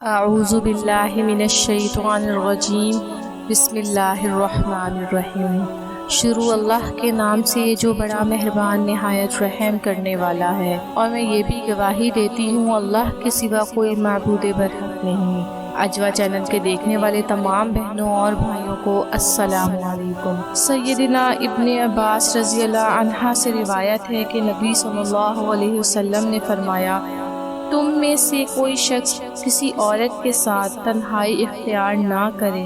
اعوذ باللہ من الشیطان الرجیم بسم اللہ الرحمن الرحیم۔ شروع اللہ کے نام سے جو بڑا مہربان نہایت رحم کرنے والا ہے، اور میں یہ بھی گواہی دیتی ہوں اللہ کے سوا کوئی معبود برحق نہیں۔ اجوا چینل کے دیکھنے والے تمام بہنوں اور بھائیوں کو السلام علیکم۔ سیدنا ابن عباس رضی اللہ عنہ سے روایت ہے کہ نبی صلی اللہ علیہ وسلم نے فرمایا، تم میں سے کوئی شخص کسی عورت کے ساتھ تنہائی اختیار نہ کرے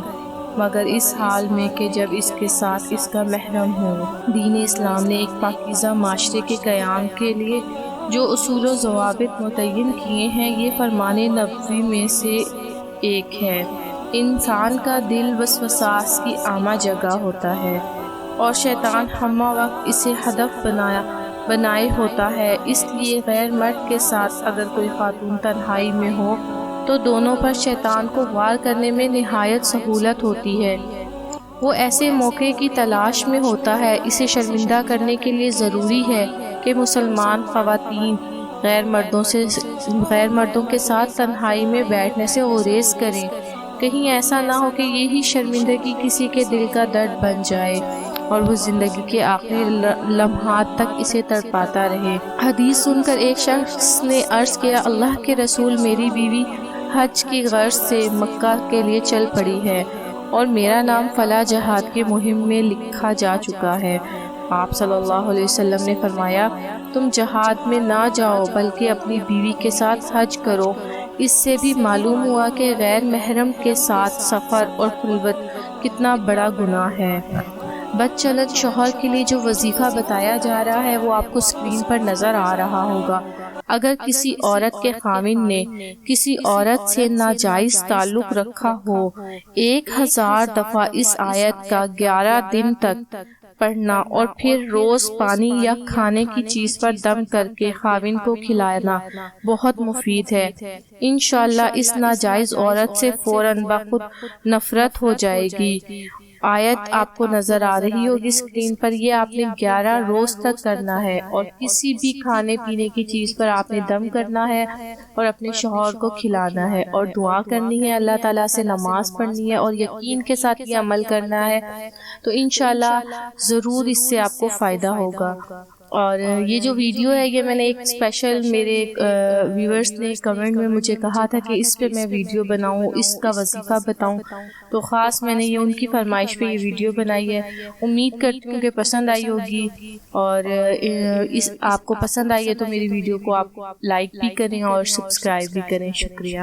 مگر اس حال میں کہ جب اس کے ساتھ اس کا محرم ہو۔ دین اسلام نے ایک پاکیزہ معاشرے کے قیام کے لیے جو اصول و ضوابط متعین کیے ہیں، یہ فرمان نبوی میں سے ایک ہے۔ انسان کا دل وسواس کی عامہ جگہ ہوتا ہے اور شیطان ہمہ وقت اسے ہدف بنائے ہوتا ہے، اس لیے غیر مرد کے ساتھ اگر کوئی خاتون تنہائی میں ہو تو دونوں پر شیطان کو وار کرنے میں نہایت سہولت ہوتی ہے۔ وہ ایسے موقع کی تلاش میں ہوتا ہے۔ اسے شرمندہ کرنے کے لیے ضروری ہے کہ مسلمان خواتین غیر مردوں کے ساتھ تنہائی میں بیٹھنے سے گریز کریں، کہیں ایسا نہ ہو کہ یہی شرمندگی کسی کے دل کا درد بن جائے اور وہ زندگی کے آخری لمحات تک اسے تڑپاتا رہے۔ حدیث سن کر ایک شخص نے عرض کیا، اللہ کے رسول، میری بیوی حج کی غرض سے مکہ کے لیے چل پڑی ہے اور میرا نام فلاں جہاد کے مہم میں لکھا جا چکا ہے۔ آپ صلی اللہ علیہ وسلم نے فرمایا، تم جہاد میں نہ جاؤ بلکہ اپنی بیوی کے ساتھ حج کرو۔ اس سے بھی معلوم ہوا کہ غیر محرم کے ساتھ سفر اور خلوت کتنا بڑا گناہ ہے۔ بدچلن شوہر کے لیے جو وظیفہ بتایا جا رہا ہے وہ آپ کو اسکرین پر نظر آ رہا ہوگا۔ اگر کسی عورت کے خاوند نے کسی عورت سے ناجائز تعلق رکھا ہو، 1000 دفعہ اس آیت کا 11 دن تک پڑھنا اور پھر روز پانی یا کھانے کی چیز پر دم کر کے خاوند کو کھلانا بہت مفید ہے۔ انشاءاللہ اس ناجائز عورت سے فوراً بخود نفرت ہو جائے گی۔ آیت آپ کو نظر آ رہی ہوگی اسکرین پر، یہ آپ نے 11 روز تک کرنا ہے اور کسی بھی کھانے پینے کی چیز پر آپ نے دم کرنا ہے اور اپنے شوہر کو کھلانا ہے اور دعا کرنی ہے، اللہ تعالیٰ سے نماز پڑھنی ہے اور یقین کے ساتھ یہ عمل کرنا ہے، تو انشاءاللہ ضرور اس سے آپ کو فائدہ ہوگا۔ اور یہ جو ویڈیو ہے یہ میں نے ایک اسپیشل میرے ویورز نے کمنٹ میں مجھے کہا تھا کہ اس پہ میں ویڈیو بناؤں، اس کا وظیفہ بتاؤں، تو خاص میں نے یہ ان کی فرمائش پہ یہ ویڈیو بنائی ہے۔ امید کرتی ہوں کہ پسند آئی ہوگی، اور آپ کو پسند آئی ہے تو میری ویڈیو کو آپ لائک بھی کریں اور سبسکرائب بھی کریں۔ شکریہ۔